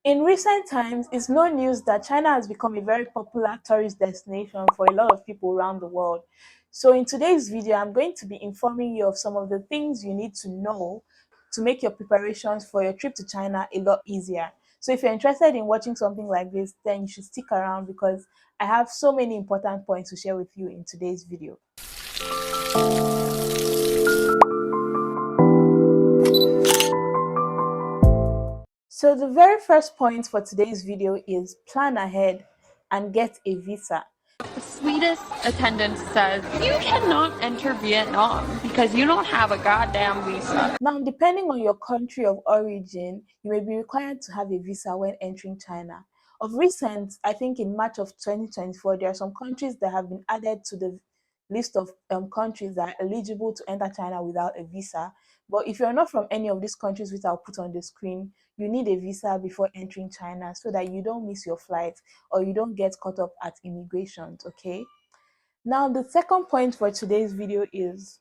In recent times, it's no news that China has become a very popular tourist destination for a lot of people around the world. So, in today's video, I'm going to be informing you of some of the things you need to know to make your preparations for your trip to China a lot easier. So, if you're interested in watching something like this, then you should stick around because I have so many important points to share with you in today's video. So the very first point for today's video is plan ahead and get a visa. The sweetest attendant says, you cannot enter Vietnam because you don't have a goddamn visa. Now, depending on your country of origin, you may be required to have a visa when entering China. Of recent, I think in March of 2024, there are some countries that have been added to the list of countries that are eligible to enter China without a visa. But if you're not from any of these countries, which I'll put on the screen, you need a visa before entering China so that you don't miss your flight or you don't get caught up at immigration, okay? Now, the second point for today's video is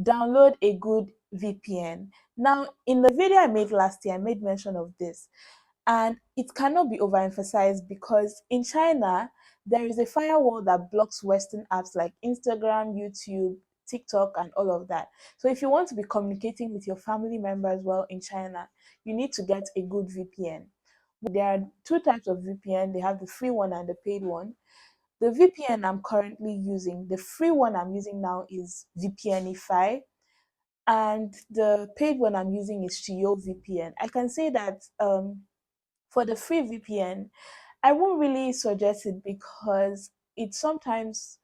download a good VPN. Now, in the video I made last year, I made mention of this, and it cannot be overemphasized because in China, there is a firewall that blocks Western apps like Instagram, YouTube, TikTok, and all of that. So, if you want to be communicating with your family members while in China, you need to get a good VPN. There are two types of VPN, they have the free one and the paid one. The VPN I'm currently using, the free one I'm using now is VPNify, and the paid one I'm using is Shio VPN. I can say that for the free VPN, I won't really suggest it because it sometimes,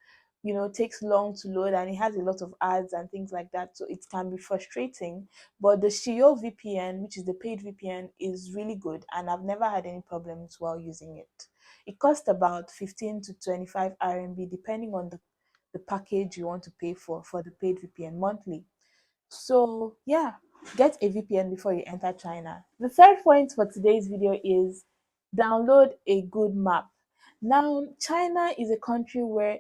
takes long to load and it has a lot of ads and things like that. So it can be frustrating. But the Shio VPN, which is the paid VPN, is really good and I've never had any problems while using it. It costs about 15 to 25 RMB depending on the package you want to pay for the paid VPN monthly. So yeah, get a VPN before you enter China. The third point for today's video is download a good map. Now, China is a country where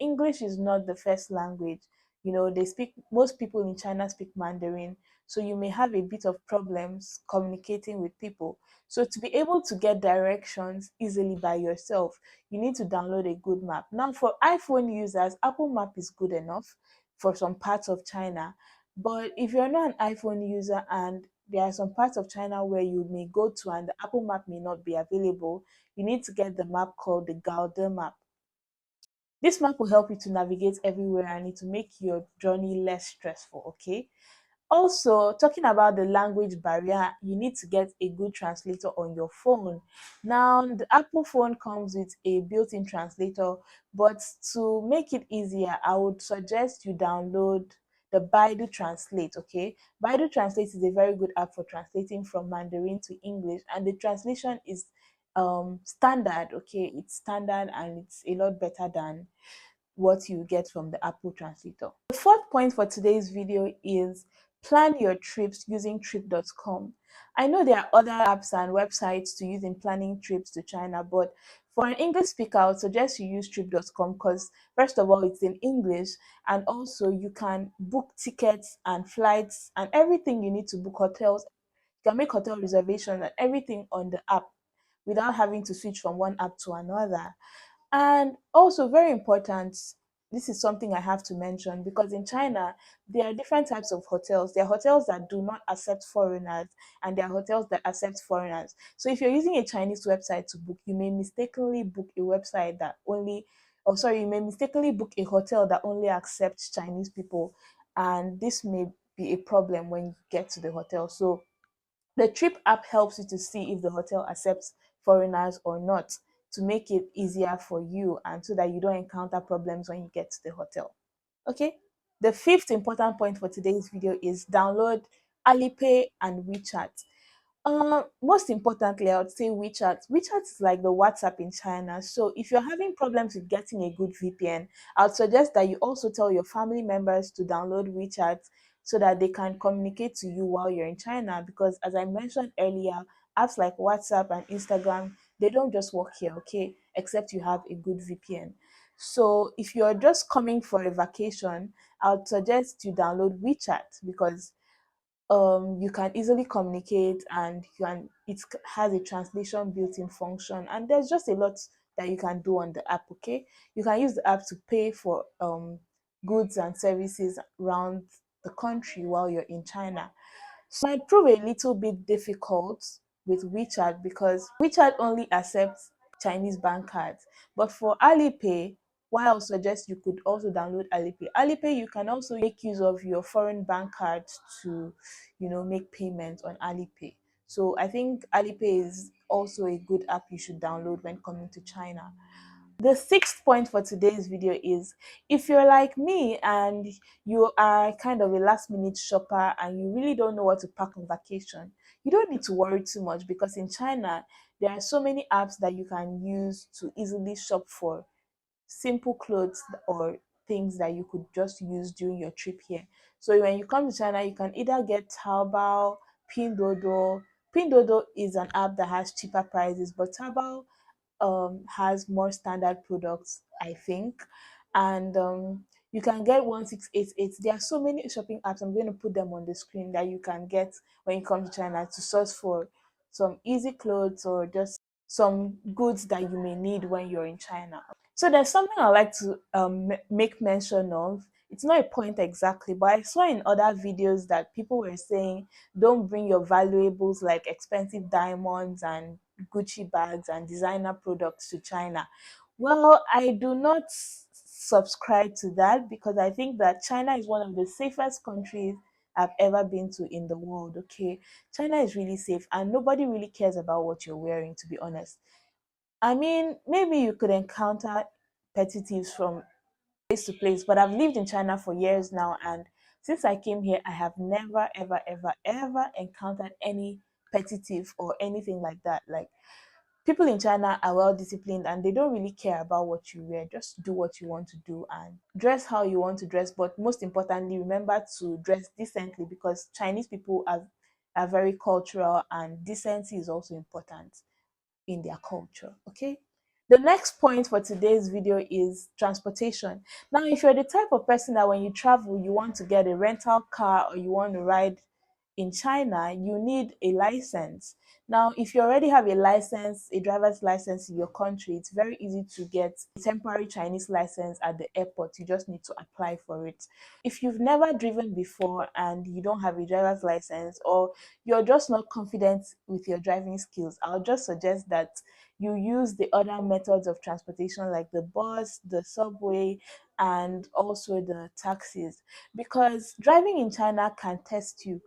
English is not the first language. Most people in China speak Mandarin, so you may have a bit of problems communicating with people. So to be able to get directions easily by yourself, you need to download a good map. Now, for iPhone users, Apple Map is good enough for some parts of China. But if you're not an iPhone user and there are some parts of China where you may go to and the Apple Map may not be available, you need to get the map called the Gauder map. This map will help you to navigate everywhere and it will make your journey less stressful, okay? Also, talking about the language barrier, you need to get a good translator on your phone. Now, the Apple phone comes with a built-in translator, but to make it easier, I would suggest you download the Baidu Translate, okay? Baidu Translate is a very good app for translating from Mandarin to English, and the translation is standard, okay? It's standard and it's a lot better than what you get from the Apple translator. The fourth point for today's video is plan your trips using trip.com. I know there are other apps and websites to use in planning trips to China, but for an English speaker, I would suggest you use trip.com because, first of all, it's in English, and also you can book tickets and flights and everything you need to book hotels. You can make hotel reservations and everything on the app without having to switch from one app to another. And also, very important, this is something I have to mention because in China, there are different types of hotels. There are hotels that do not accept foreigners, and there are hotels that accept foreigners. So, if you're using a Chinese website to book, you may mistakenly book a website that only, oh, sorry, you may mistakenly book a hotel that only accepts Chinese people, and this may be a problem when you get to the hotel. So, the Trip app helps you to see if the hotel accepts foreigners or not to make it easier for you and so that you don't encounter problems when you get to the hotel. Okay? The fifth important point for today's video is download Alipay and WeChat. Most importantly, I would say WeChat. WeChat is like the WhatsApp in China. So if you're having problems with getting a good VPN, I would suggest that you also tell your family members to download WeChat so that they can communicate to you while you're in China. Because as I mentioned earlier, apps like WhatsApp and Instagram, they don't just work here, okay? Except you have a good VPN. So if you're just coming for a vacation, I would suggest you download WeChat because you can easily communicate, and has a translation built-in function, and there's just a lot that you can do on the app. Okay, you can use the app to pay for goods and services around the country while you're in China. So it might prove a little bit difficult with WeChat because WeChat only accepts Chinese bank cards. But for Alipay, while I would suggest you could also download Alipay. Alipay, you can also make use of your foreign bank cards to, make payments on Alipay. So I think Alipay is also a good app you should download when coming to China. The sixth point for today's video is, if you're like me and you are kind of a last minute shopper and you really don't know what to pack on vacation, you don't need to worry too much, because in China there are so many apps that you can use to easily shop for simple clothes or things that you could just use during your trip here. So when you come to China, you can either get Taobao, Pinduoduo. Pinduoduo is an app that has cheaper prices, but Taobao has more standard products, I think. And you can get 1688. There are so many shopping apps. I'm going to put them on the screen that you can get when you come to China to source for some easy clothes or just some goods that you may need when you're in China. So there's something I like to make mention of. It's not a point exactly, but I saw in other videos that people were saying don't bring your valuables like expensive diamonds and Gucci bags and designer products to China. Well, I do not subscribe to that, because I think that China is one of the safest countries I've ever been to in the world. Okay, China is really safe and nobody really cares about what you're wearing, to be honest. I mean, maybe you could encounter petty thieves from place to place, but I've lived in China for years now, and since I came here, I have never, ever, ever, ever encountered any petty thief or anything like that. Like, people in China are well disciplined and they don't really care about what you wear. Just do what you want to do and dress how you want to dress. But most importantly, remember to dress decently, because Chinese people are very cultural, and decency is also important in their culture. Okay. The next point for today's video is transportation. Now, if you're the type of person that when you travel, you want to get a rental car or you want to ride in China, you need a license. Now, if you already have a license, a driver's license in your country, it's very easy to get a temporary Chinese license at the airport. You just need to apply for it. If you've never driven before and you don't have a driver's license, or you're just not confident with your driving skills, I'll just suggest that you use the other methods of transportation like the bus, the subway, and also the taxis, because driving in China can test you.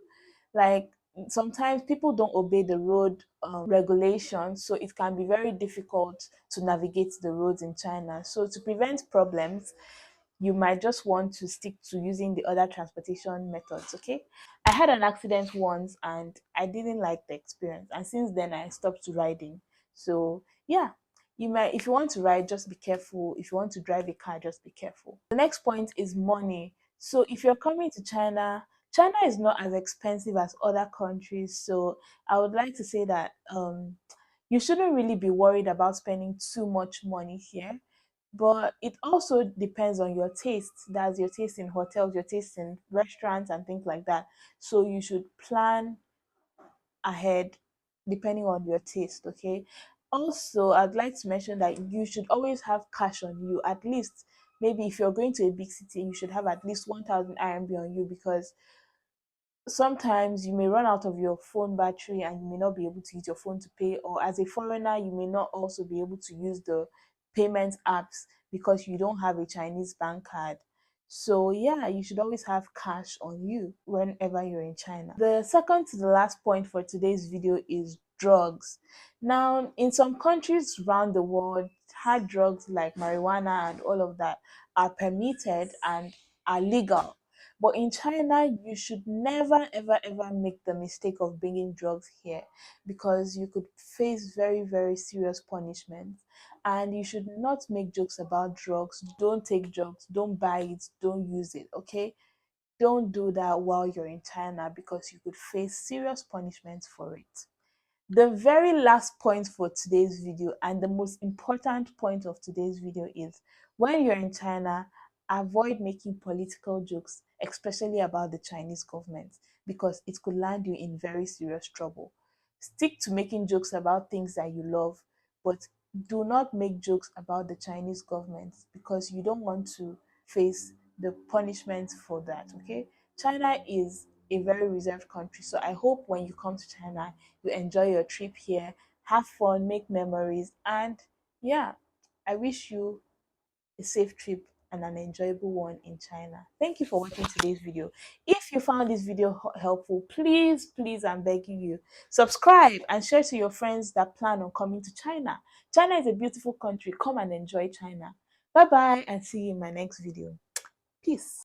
Like, sometimes people don't obey the road regulations, so it can be very difficult to navigate the roads in China. So to prevent problems, you might just want to stick to using the other transportation methods. Okay, I had an accident once and I didn't like the experience, and since then I stopped riding. So yeah, you might, if you want to ride, just be careful. If you want to drive a car, just be careful. The next point is money. So if you're coming to China, China is not as expensive as other countries. So I would like to say that you shouldn't really be worried about spending too much money here, but it also depends on your taste. That's your taste in hotels, your taste in restaurants, and things like that. So you should plan ahead depending on your taste. Okay. Also, I'd like to mention that you should always have cash on you. At least, maybe if you're going to a big city, you should have at least 1,000 RMB on you, because sometimes you may run out of your phone battery and you may not be able to use your phone to pay, or as a foreigner you may not also be able to use the payment apps because you don't have a Chinese bank card. So yeah, you should always have cash on you whenever you're in China. The second to the last point for today's video is drugs. Now, in some countries around the world, hard drugs like marijuana and all of that are permitted and are legal, but in China, you should never, ever, ever make the mistake of bringing drugs here, because you could face very, very serious punishment. And you should not make jokes about drugs. Don't take drugs. Don't buy it. Don't use it. Okay? Don't do that while you're in China, because you could face serious punishments for it. The very last point for today's video, and the most important point of today's video, is when you're in China, avoid making political jokes, especially about the Chinese government. because it could land you in very serious trouble. Stick to making jokes about things that you love, but do not make jokes about the Chinese government because you don't want to face the punishment for that. Okay, China is a very reserved country, so I hope when you come to China, you enjoy your trip here, have fun, make memories, and yeah, I wish you a safe trip and an enjoyable one in China. Thank you for watching today's video. If you found this video helpful, please, I'm begging you, subscribe and share to your friends that plan on coming to China. China is a beautiful country. Come and enjoy China. Bye bye and see you in my next video. Peace.